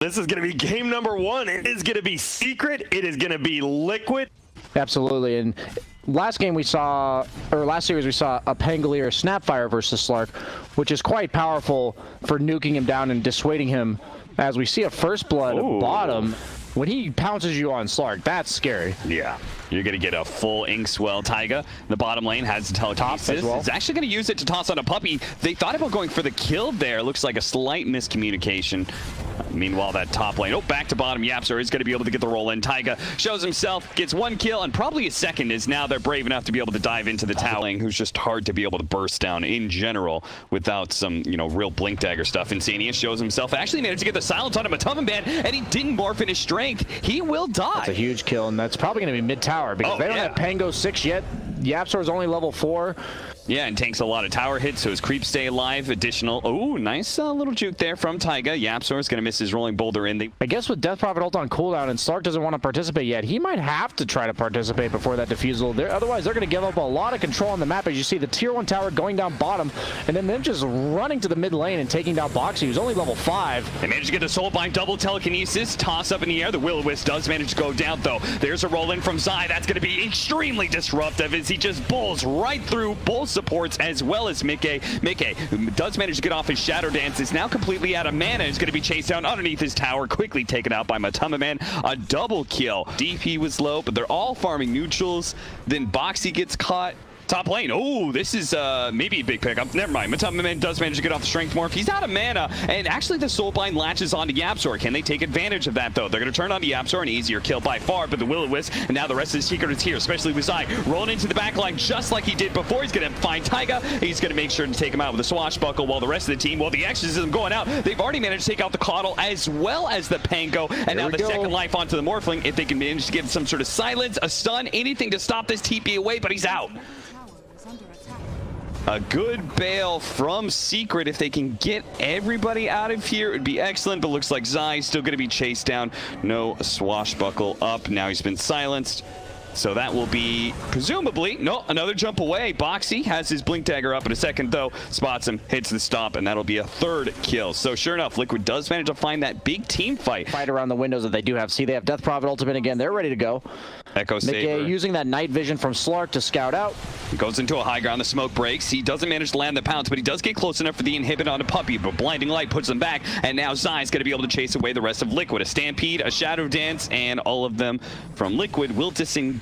This is going to be game number 1. It is going to be Secret. It is going to be Liquid. Absolutely. And last game we saw, or last series we saw a Pangolier Snapfire versus Slark, which is quite powerful for nuking him down and dissuading him. As we see a first blood bottom, when he pounces you on Slark, that's scary. Yeah. You're going to get a full Inkswell. Taiga, the bottom lane, has the telekinesis. Well. It's actually going to use it to toss on a puppy. They thought about going for the kill there. Looks like a slight miscommunication. Meanwhile, that top lane, back to bottom. Yapster is going to be able to get the roll in. Taiga shows himself, gets 1 kill, and probably a second, is now they're brave enough to be able to dive into the tower lane, who's just hard to be able to burst down in general without some, real blink dagger stuff. Insania shows himself, actually managed to get the silence on a Matumman, and he didn't morph in his strength. He will die. That's a huge kill, and that's probably going to be mid-tower, because they don't have Pango 6 yet. Yapstar is only level 4. Yeah, and tanks a lot of tower hits, so his creeps stay alive. Additional, nice little juke there from Taiga. Yapsor is going to miss his rolling boulder in. I guess with Death Prophet ult on cooldown and Slark doesn't want to participate yet, he might have to try to participate before that defusal. Otherwise, they're going to give up a lot of control on the map. As you see the tier 1 tower going down bottom, and then them just running to the mid lane and taking down Boxy, who's only level 5. They managed to get the Soulbind double telekinesis, toss up in the air. The Will-O-Wisp does manage to go down, though. There's a roll in from Zai. That's going to be extremely disruptive as he just bowls right through both supports as well as Mickey. Mickey, who does manage to get off his Shadow Dance, is now completely out of mana. Is going to be chased down underneath his tower, quickly taken out by Matumman. A double kill. DP was low, but they're all farming neutrals. Then Boxy gets caught. Top lane. This is maybe a big pickup. Never mind. Matumman does manage to get off the strength morph. He's out of mana, and actually the Soulbind latches onto Yapsor. Can they take advantage of that, though? They're going to turn on the Yapsor, an easier kill by far, but the Will-O-Wisp, and now the rest of the Secret is here, especially with Zai rolling into the back line just like he did before. He's going to find Taiga. He's going to make sure to take him out with a swashbuckle, while the rest of the team, the exorcism going out, they've already managed to take out the Coddle as well as the Pango, and now the second life onto the Morphling. If they can manage to get some sort of silence, a stun, anything to stop this TP away, but he's out. A good bail from Secret. If they can get everybody out of here, it would be excellent, but looks like Zai still going to be chased down. No swashbuckle up. Now he's been silenced. So that will be, presumably, another jump away. Boxy has his blink dagger up in a second, though. Spots him, hits the stop, and that'll be a 3rd kill. So sure enough, Liquid does manage to find that big team fight. Fight around the windows that they do have. See, they have Death Prophet ultimate again. They're ready to go. Echo Saber. Using that night vision from Slark to scout out. He goes into a high ground, the smoke breaks. He doesn't manage to land the pounce, but he does get close enough for the inhibit on a puppy, but blinding light puts them back, and now Zai's going to be able to chase away the rest of Liquid. A Stampede, a Shadow Dance, and all of them from Liquid will disengage.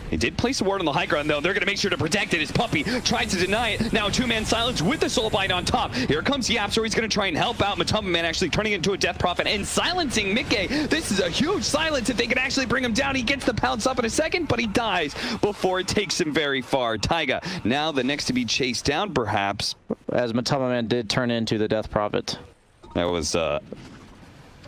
They did place a ward on the high ground, though. They're going to make sure to protect it. His puppy tries to deny it. Now 2-man silence with the Soulbind on top. Here comes Yapsor. He's going to try and help out Matumman, actually turning into a Death Prophet and silencing Mickey. This is a huge silence. If they can actually bring him down, he gets the pounce up in a second, but he dies before it takes him very far. Taiga, now the next to be chased down, perhaps. As Matumman did turn into the Death Prophet. That was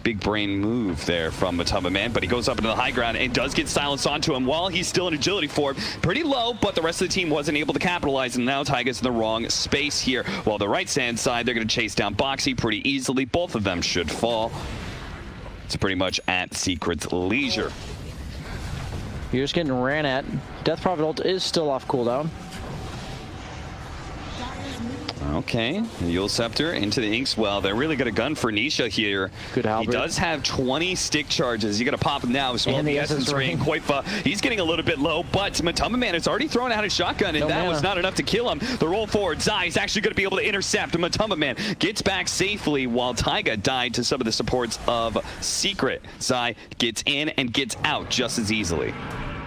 big brain move there from Matumman, but he goes up into the high ground and does get silenced onto him while he's still in agility form. Pretty low, but the rest of the team wasn't able to capitalize, and now Taiga's in the wrong space here. While the right-hand side, they're going to chase down Boxy pretty easily. Both of them should fall. It's pretty much at Secret's leisure. You're just getting ran at. Death Prophet ult is still off cooldown. Okay, Yule Scepter into the Inkswell. They're really going to gun for Nisha here. Good halberd. He does have 20 stick charges. He's going to pop him now. So and the Essence Ring. Koifa, he's getting a little bit low, but Matumman has already thrown out his shotgun, and that was not enough to kill him. The roll forward, Zai is actually going to be able to intercept. Matumman gets back safely while Taiga died to some of the supports of Secret. Zai gets in and gets out just as easily.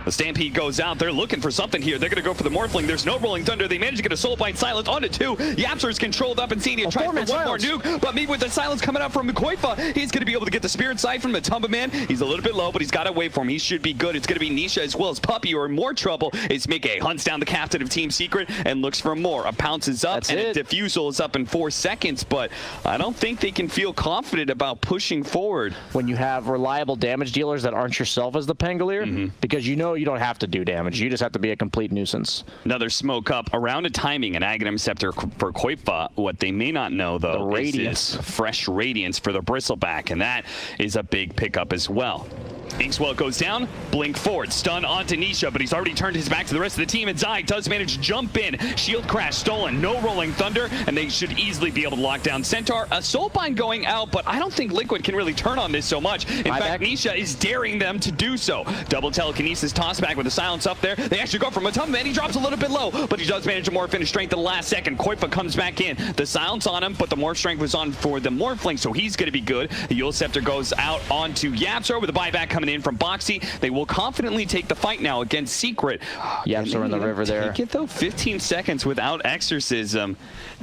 The Stampede goes out. They're looking for something here. They're going to go for the Morphling. There's no Rolling Thunder. They manage to get a Soulbind silence onto 2. Yapsor's controlled up and Insania tries for one more nuke, but maybe with the silence coming out from Koifa, he's going to be able to get the Spirit Sight from Matumman. He's a little bit low, but he's got to wait for him. He should be good. It's going to be Nisha as well as Puppy, or in more trouble is Mickey. Hunts down the captain of Team Secret and looks for more. A pounce is up, and a defusal is up in 4 seconds, but I don't think they can feel confident about pushing forward. When you have reliable damage dealers that aren't yourself as the Pangolier, because you know you don't have to do damage. You just have to be a complete nuisance. Another smoke up around a timing, an Aghanim Scepter for Koifa. What they may not know, though, the Radiance. Is fresh Radiance for the Bristleback, and that is a big pickup as well. Inkswell goes down, blink forward, stun onto Nisha, but he's already turned his back to the rest of the team, and Zai does manage to jump in. Shield crash stolen, no rolling thunder, and they should easily be able to lock down Centaur. A soulbind going out, but I don't think Liquid can really turn on this so much. In fact, Nisha is daring them to do so. Double telekinesis toss back with the silence up there. They actually go from Matumba, and he drops a little bit low, but he does manage to morph into strength at the last second. Koifa comes back in. The silence on him, but the morph strength was on for the morphling, so he's going to be good. The Yule Scepter goes out onto Yapzor with a buyback coming in from Boxy. They will confidently take the fight now against Secret. Yapzor in the river there. Take it though, 15 seconds without Exorcism.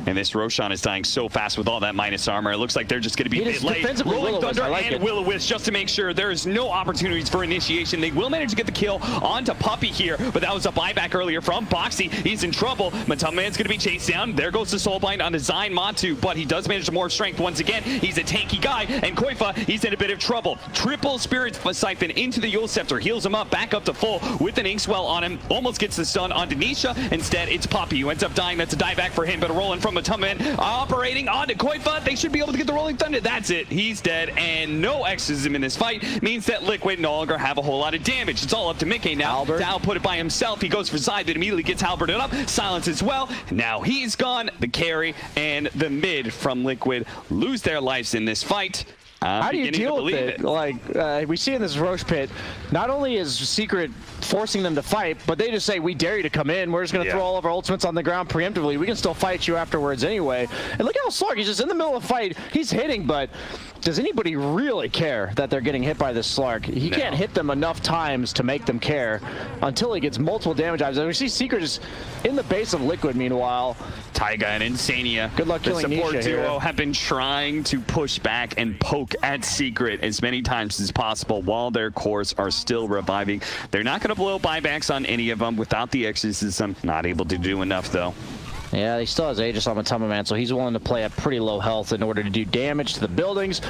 And this Roshan is dying so fast with all that minus armor. It looks like they're just going to be mid late. Rolling Thunder and Will-O-Wisp just to make sure there is no opportunities for initiation. They will manage to get the kill onto Puppey here, but that was a buyback earlier from Boxy. He's in trouble. Matumman's going to be chased down. There goes the Soulbind on Design Matu, but he does manage to morph strength once again. He's a tanky guy, and Koifa, he's in a bit of trouble. Triple Spirit Siphon into the Yule Scepter, heals him up, back up to full with an Inkswell on him. Almost gets the stun onto Nisha. Instead, it's Puppey who ends up dying. That's a dieback for him, but a rolling from Matumman, operating onto Koifa. They should be able to get the Rolling Thunder. That's it. He's dead, and no Exorcism in this fight means that Liquid no longer have a whole lot of damage. It's all up to Mickey now to output it by himself. He goes for Zai, but immediately gets Halberted up. Silence as well. Now he's gone. The carry and the mid from Liquid lose their lives in this fight. How do you deal with it? Like, we see in this Roche pit, not only is Secret forcing them to fight, but they just say, we dare you to come in. We're just going to throw all of our ultimates on the ground preemptively. We can still fight you afterwards anyway. And look how Slark, he's just in the middle of the fight. He's hitting, but does anybody really care that they're getting hit by this Slark? He can't hit them enough times to make them care until he gets multiple damage items. And we see Secret is in the base of Liquid, meanwhile. Taiga and Insania, good luck killing the support Nisha duo here. have been trying to push back and poke at Secret as many times as possible while their cores are still reviving. They're not going to blow buybacks on any of them without the Exorcism. Not able to do enough though. Yeah, he still has Aegis on Matumba Man, so he's willing to play at pretty low health in order to do damage to the buildings.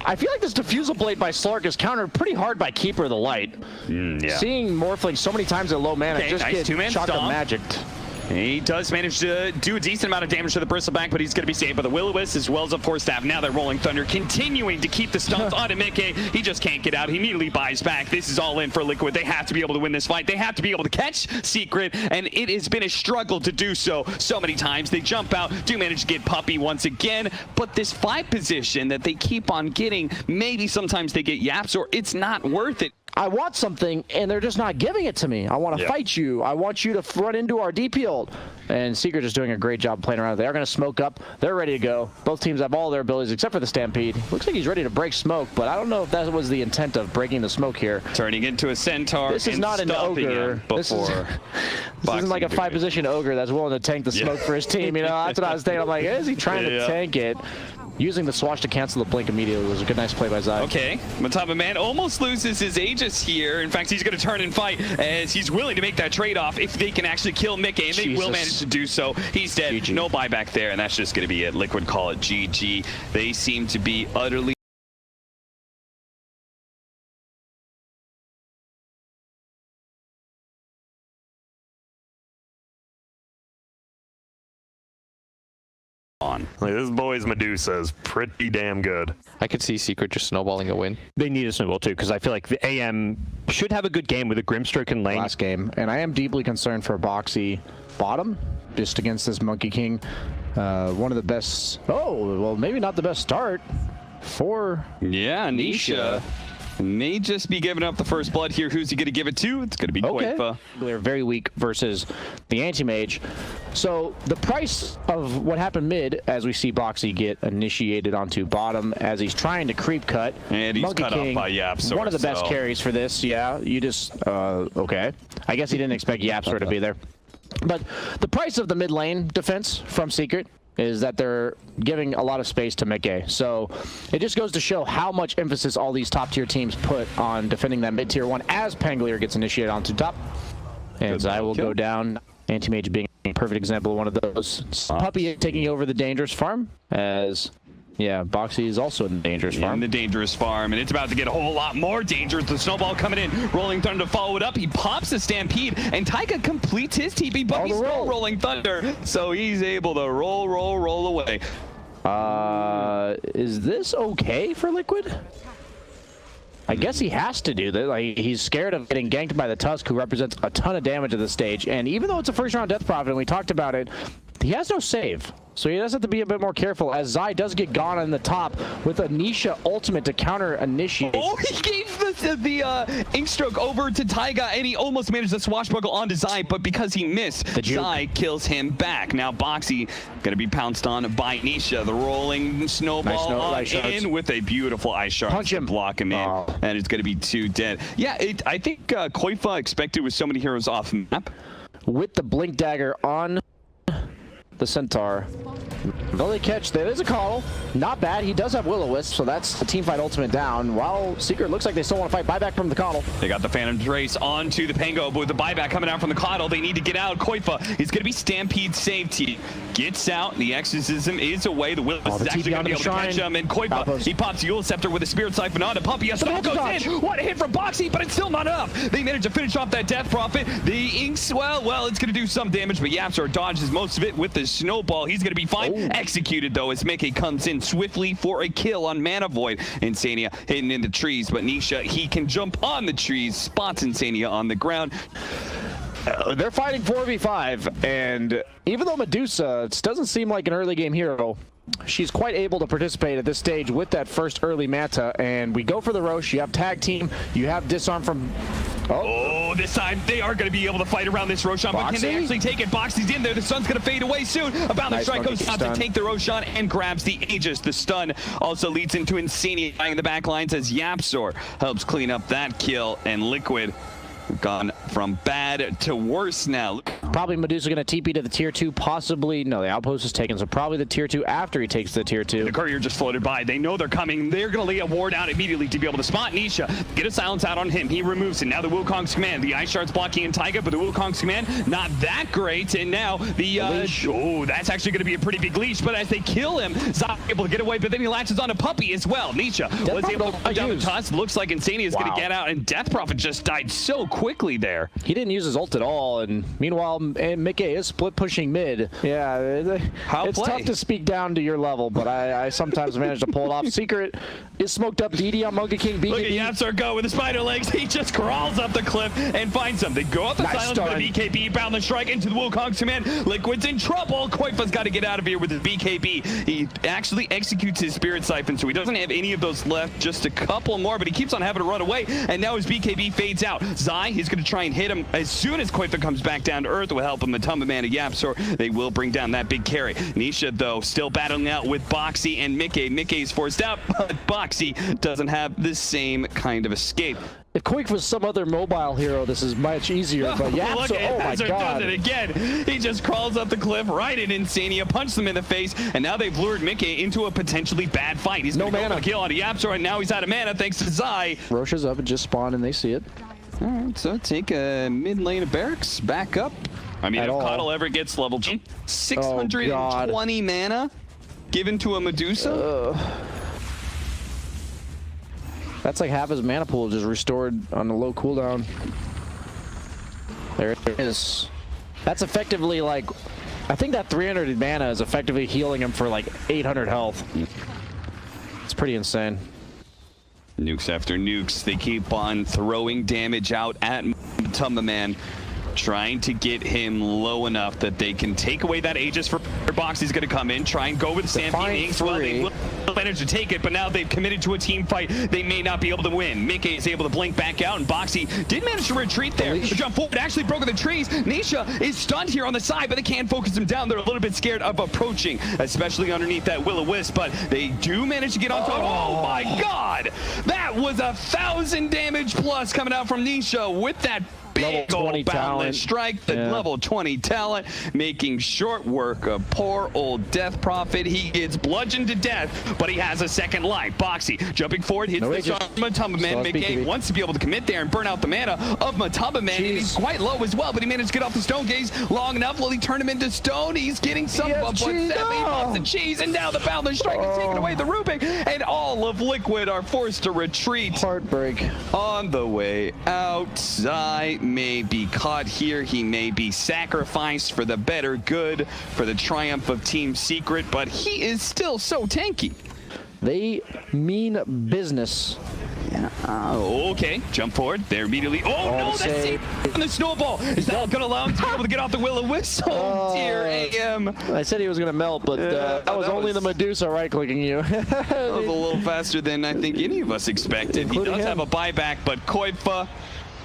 I feel like this Diffusal Blade by Slark is countered pretty hard by Keeper of the Light. Seeing Morphling so many times at low mana just nice get shotgun magicked. He does manage to do a decent amount of damage to the Bristleback, but he's going to be saved by the Will-O-Wisp as well as, of course, Staff. Now they're Rolling Thunder, continuing to keep the stuns onto Mickey. He just can't get out. He immediately buys back. This is all in for Liquid. They have to be able to win this fight. They have to be able to catch Secret, and it has been a struggle to do so many times. They jump out, do manage to get Puppey once again, but this 5 position that they keep on getting, maybe sometimes they get Yaps, or it's not worth it. I want something, and they're just not giving it to me. I want to fight you. I want you to run into our DP ult. And Secret is doing a great job playing around. They are going to smoke up. They're ready to go. Both teams have all their abilities except for the Stampede. Looks like he's ready to break smoke, but I don't know if that was the intent of breaking the smoke here. Turning into a Centaur. This is not an ogre. This isn't like a 5-position ogre that's willing to tank the smoke for his team. You know, that's what I was thinking. I'm like, is he trying to tank it? Using the Swash to cancel the blink immediately was a good, nice play by Zai. Okay, Matumba Man almost loses his Aegis here. In fact, he's going to turn and fight as he's willing to make that trade-off if they can actually kill Mickey, and they will manage to do so. He's dead. GG. No buyback there, and that's just going to be it. Liquid call it GG. They seem to be utterly on. Like, this boy's Medusa is pretty damn good. I could see Secret just snowballing a win. They need a snowball too, because I feel like the AM should have a good game with a Grimstroke and lane. Last game, and I am deeply concerned for Boxy bottom, just against this Monkey King. One of the best, well, maybe not the best start for Nisha. May just be giving up the first blood here. Who's he going to give it to? It's going to be Koifa. They're very weak versus the anti-mage. So the price of what happened mid, as we see Boxy get initiated onto bottom as he's trying to creep cut. And he's Monkey cut King, off by Yapzor. One of the best carries for this. Yeah, you just, okay. I guess he didn't expect Yapzor to be there. But the price of the mid lane defense from Secret is that they're giving a lot of space to Mickey. So it just goes to show how much emphasis all these top tier teams put on defending that mid tier 1 as Pangolier gets initiated onto top. And Zai will go down. Anti-Mage being a perfect example of one of those. Puppey taking over the dangerous farm as... Yeah, Boxy is also in the dangerous farm. In the dangerous farm, and it's about to get a whole lot more dangerous. The snowball coming in, Rolling Thunder to follow it up. He pops the Stampede, and Taiga completes his TP, but he's still Rolling Thunder, so he's able to roll away. Is this okay for Liquid? I guess he has to do that. Like, he's scared of getting ganked by the Tusk, who represents a ton of damage at this stage. And even though it's a first-round death profit, and we talked about it, he has no save. So he does have to be a bit more careful, as Zai does get gone on the top with a Nisha ultimate to counter-initiate. Oh, he gave the ink stroke over to Taiga, and he almost managed to swashbuckle onto Zai, but because he missed, Zai kills him back. Now Boxy gonna be pounced on by Nisha. The rolling snowball on in with a beautiful ice shard to block him in, and it's gonna be 2 dead. Yeah, I think Koifa expected with so many heroes off map. With the Blink Dagger on the Centaur. Early catch. There is a call. Not bad. He does have Will-O-Wisp, so that's the teamfight ultimate down. While Secret looks like they still want to fight. Buyback from the Coddle. They got the Phantom Trace onto the Pango, but with the buyback coming out from the Coddle, they need to get out. Koifa is going to be Stampede safety. Gets out. The Exorcism is away. The Will-O-Wisp is actually going to be able to catch him. And Koifa, he pops Yule Scepter with a Spirit Siphon on to Puppy. A smoke goes in. What a hit from Boxy, but it's still not enough. They managed to finish off that Death Prophet. The Inks, well, it's going to do some damage, but Yapsor dodges most of it with the Snowball. He's going to be fine. Executed, though, as Mickey comes in swiftly for a kill on Mana Void. Insania hidden in the trees, but Nisha, he can jump on the trees, spots Insania on the ground. They're fighting 4v5, and even though Medusa doesn't seem like an early game hero, she's quite able to participate at this stage with that first early Manta, and we go for the Roche. You have tag team, you have disarm from... Oh, this time they are going to be able to fight around this Roshan, but can they actually take it? Boxy's in there. The sun's going to fade away soon. About the strike goes out to take the Roshan and grabs the Aegis. The stun also leads into Insania in the back lines as Yapsor helps clean up that kill, and Liquid gone from bad to worse now. Probably Medusa going to TP to the tier 2, possibly. No, the outpost is taken, so probably the tier 2 after he takes the tier 2. The courier just floated by. They know they're coming. They're going to lay a ward out immediately to be able to spot Nisha. Get a silence out on him. He removes it. Now the Wukong's command. The Ice Shard's blocking in Taiga, but the Wukong's command, not that great. And now the that's actually going to be a pretty big leash, but as they kill him, Zai able to get away, but then he latches on a Puppy as well. Nisha was able to put down the Tusk. Looks like Insania is going to get out, and Death Prophet just died so quickly there. He didn't use his ult at all, and meanwhile, Mickey is split pushing mid. Yeah, it's tough to speak down to your level, but I sometimes manage to pull it off. Secret is smoked up. DD on Monkey King. BKB. Look at Yapsor go with the spider legs. He just crawls up the cliff and finds them. They go up the silence with the BKB, bound the strike into the Wukong's command. Liquid's in trouble. Koifa's got to get out of here with his BKB. He actually executes his Spirit Siphon, so he doesn't have any of those left. Just a couple more, but he keeps on having to run away, and now his BKB fades out. Zai, he's going to try and hit him as soon as Koifa comes back down to earth. Will help him. The Tumba Man of Yapsor, they will bring down that big carry. Nisha, though, still battling out with Boxy and Mickey. Mickey's forced out, but Boxy doesn't have the same kind of escape. If Quake was some other mobile hero, this is much easier, but Yapsor, oh my god. Does it again. He just crawls up the cliff right in Insania, punches him in the face, and now they've lured Mickey into a potentially bad fight. He's no mana kill on Yapsor, and now he's out of mana thanks to Zai. Roche is up and just spawned, and they see it. All right, so take a mid lane of Barracks back up. I mean, if Coddle ever gets level 620 mana given to a Medusa. That's like half his mana pool just restored on a low cooldown. There it is. That's effectively like, I think that 300 mana is effectively healing him for like 800 health. It's pretty insane. Nukes after nukes. They keep on throwing damage out at Tumba Man, trying to get him low enough that they can take away that Aegis for Box. He's going to come in, try and go with Stampede Inks. Well, they will manage to take it, but now they've committed to a team fight. They may not be able to win. Mickey is able to blink back out, and Boxy did manage to retreat there. The jump forward actually broken the trees. Nisha is stunned here on the side, but they can't focus him down. They're a little bit scared of approaching, especially underneath that Will-O-Wisp, but they do manage to get on top. Oh my god! That was 1,000 damage plus coming out from Nisha with that big old boundless strike, the level 20 talent, making short work of poor old Death Prophet. He gets bludgeoned to death, but he has a second life. Boxy jumping forward, hits the shot from Matumba Man. Mickey wants to be able to commit there and burn out the mana of Matumba Man, and he's quite low as well, but he managed to get off the Stone Gaze long enough. Will he turn him into stone? He's getting some of the cheese, and now the boundless strike is taking away the Rubik, and all of Liquid are forced to retreat. Heartbreak. On the way out, Zai may be caught here. He may be sacrificed for the better good, for the triumph of Team Secret, but he is still so tanky. They mean business. Okay, jump forward. They're immediately. Oh no, that's save. it on the snowball. Is that going to allow him to be able to get off the will-o-wisp? Oh, dear AM. I said he was going to melt, but that was only the Medusa right-clicking you. That was a little faster than I think any of us expected. He does have a buyback, but Koifa,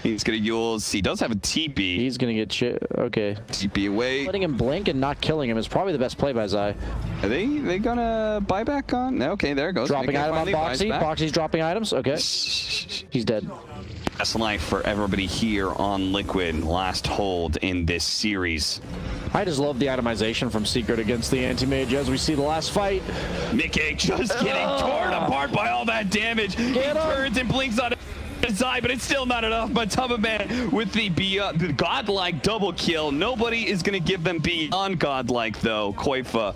he's going to use. He does have a TB. He's going to get okay. TB away. Letting him blink and not killing him is probably the best play by Zai. Are they gonna buy back on? Okay, there it goes. Dropping item on Boxy. Boxy's dropping items. Okay. He's dead. That's life for everybody here on Liquid. Last hold in this series. I just love the itemization from Secret against the anti-mage as we see the last fight. Mickey just getting torn apart by all that damage. He turns and blinks on his eye, but it's still not enough. But Tubba with the godlike double kill. Nobody is going to give them beyond godlike, though. Koifa